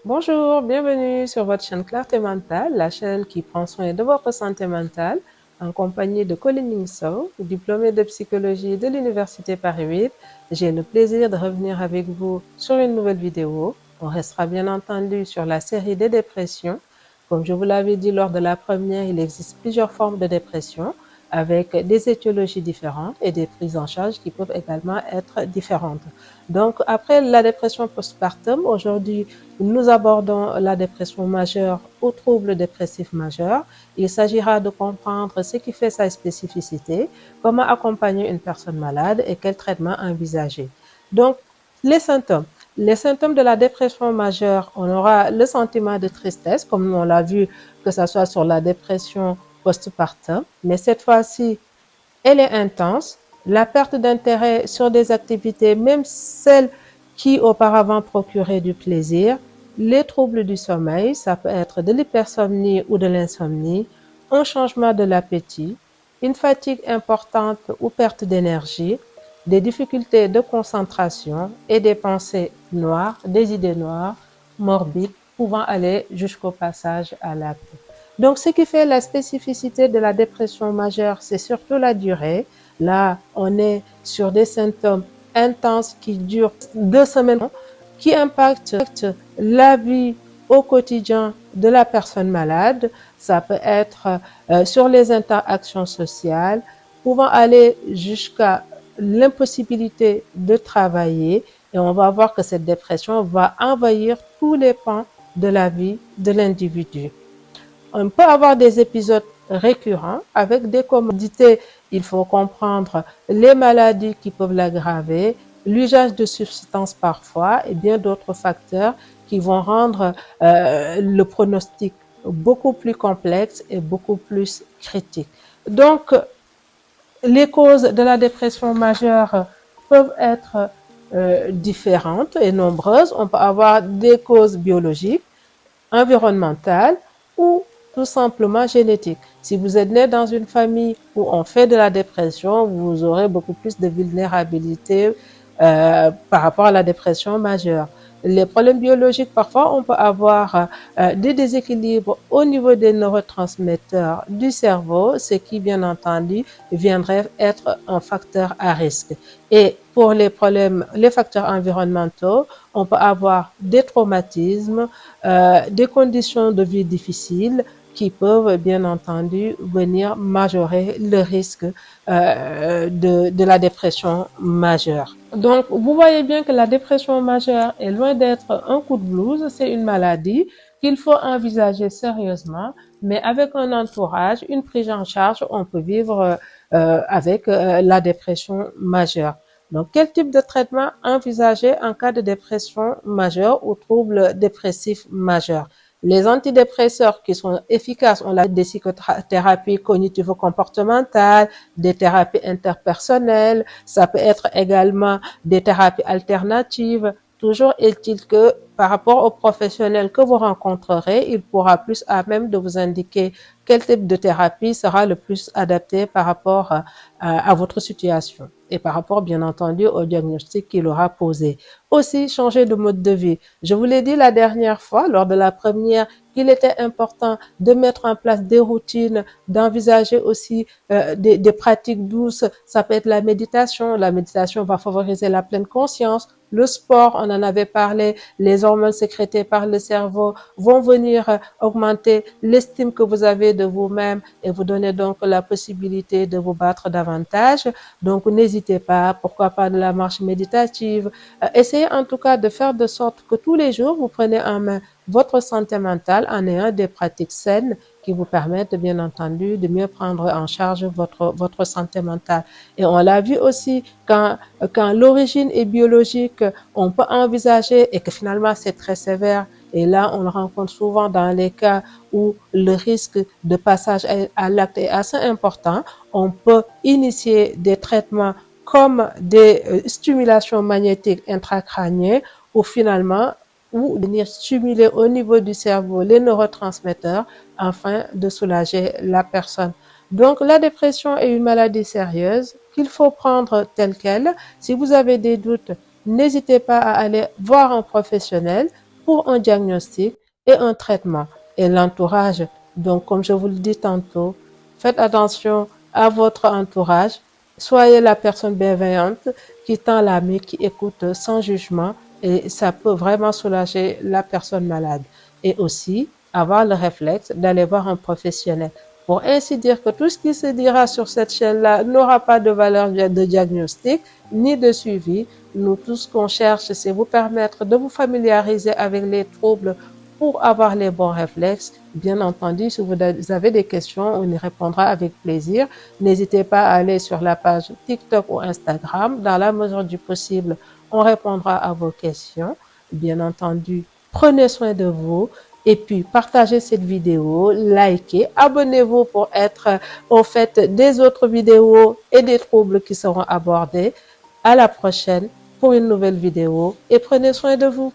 Bonjour, bienvenue sur votre chaîne Clarté Mentale, la chaîne qui prend soin de votre santé mentale, en compagnie de Colline Ningsow, diplômée de psychologie de l'Université Paris 8. J'ai le plaisir de revenir avec vous sur une nouvelle vidéo. On restera bien entendu sur la série des dépressions. Comme je vous l'avais dit lors de la première, il existe plusieurs formes de dépression avec des étiologies différentes et des prises en charge qui peuvent également être différentes. Donc, après la dépression postpartum, aujourd'hui, nous abordons la dépression majeure ou trouble dépressif majeur. Il s'agira de comprendre ce qui fait sa spécificité, comment accompagner une personne malade et quel traitement envisager. Donc, les symptômes. Les symptômes de la dépression majeure, on aura le sentiment de tristesse, comme on l'a vu, que ce soit sur la dépression postpartum, mais cette fois-ci, elle est intense. La perte d'intérêt sur des activités, même celles qui auparavant procuraient du plaisir, les troubles du sommeil, ça peut être de l'hypersomnie ou de l'insomnie, un changement de l'appétit, une fatigue importante ou perte d'énergie, des difficultés de concentration et des pensées noires, des idées noires, morbides, pouvant aller jusqu'au passage à l'acte. Donc, ce qui fait la spécificité de la dépression majeure, c'est surtout la durée. Là, on est sur des symptômes intenses qui durent 2 semaines, qui impactent la vie au quotidien de la personne malade. Ça peut être sur les interactions sociales, pouvant aller jusqu'à l'impossibilité de travailler. Et on va voir que cette dépression va envahir tous les pans de la vie de l'individu. On peut avoir des épisodes récurrents avec des comorbidités. Il faut comprendre les maladies qui peuvent l'aggraver, l'usage de substances parfois et bien d'autres facteurs qui vont rendre le pronostic beaucoup plus complexe et beaucoup plus critique. Donc, les causes de la dépression majeure peuvent être différentes et nombreuses. On peut avoir des causes biologiques, environnementales ou tout simplement génétique. Si vous êtes né dans une famille où on fait de la dépression, vous aurez beaucoup plus de vulnérabilité par rapport à la dépression majeure. Les problèmes biologiques, parfois, on peut avoir des déséquilibres au niveau des neurotransmetteurs du cerveau, ce qui, bien entendu, viendrait être un facteur à risque. Et pour les problèmes, les facteurs environnementaux, on peut avoir des traumatismes, des conditions de vie difficiles qui peuvent bien entendu venir majorer le risque de la dépression majeure. Donc, vous voyez bien que la dépression majeure est loin d'être un coup de blues, c'est une maladie qu'il faut envisager sérieusement, mais avec un entourage, une prise en charge, on peut vivre avec la dépression majeure. Donc, quel type de traitement envisager en cas de dépression majeure ou trouble dépressif majeur? Les antidépresseurs qui sont efficaces, on a des psychothérapies cognitivo-comportementales, des thérapies interpersonnelles, ça peut être également des thérapies alternatives. Toujours est-il que par rapport au professionnel que vous rencontrerez, il pourra plus à même de vous indiquer quel type de thérapie sera le plus adapté par rapport à votre situation et par rapport, bien entendu, au diagnostic qu'il aura posé. Aussi, changer de mode de vie. Je vous l'ai dit la dernière fois, lors de la première, qu'il était important de mettre en place des routines, d'envisager aussi des pratiques douces. Ça peut être la méditation. La méditation va favoriser la pleine conscience. Le sport, on en avait parlé, les hormones sécrétées par le cerveau vont venir augmenter l'estime que vous avez de vous-même et vous donner donc la possibilité de vous battre davantage. Donc, n'hésitez pas, pourquoi pas de la marche méditative. Essayez en tout cas de faire de sorte que tous les jours, vous prenez en main votre santé mentale en ayant des pratiques saines qui vous permettent, bien entendu, de mieux prendre en charge votre santé mentale. Et on l'a vu aussi, quand l'origine est biologique, on peut envisager, et que finalement c'est très sévère, et là on le rencontre souvent dans les cas où le risque de passage à l'acte est assez important, on peut initier des traitements comme des stimulations magnétiques intracrâniennes ou finalement ou venir stimuler au niveau du cerveau les neurotransmetteurs afin de soulager la personne. Donc, la dépression est une maladie sérieuse qu'il faut prendre telle qu'elle. Si vous avez des doutes, n'hésitez pas à aller voir un professionnel pour un diagnostic et un traitement. Et l'entourage, donc comme je vous le dis tantôt, faites attention à votre entourage. Soyez la personne bienveillante qui tend la main, qui écoute sans jugement et ça peut vraiment soulager la personne malade. Et aussi, avoir le réflexe d'aller voir un professionnel. Pour ainsi dire que tout ce qui se dira sur cette chaîne-là n'aura pas de valeur de diagnostic ni de suivi. Nous, tout ce qu'on cherche, c'est vous permettre de vous familiariser avec les troubles pour avoir les bons réflexes. Bien entendu, si vous avez des questions, on y répondra avec plaisir. N'hésitez pas à aller sur la page TikTok ou Instagram. Dans la mesure du possible, on répondra à vos questions. Bien entendu, prenez soin de vous. Et puis, partagez cette vidéo, likez, abonnez-vous pour être au fait des autres vidéos et des troubles qui seront abordés. À la prochaine pour une nouvelle vidéo et prenez soin de vous.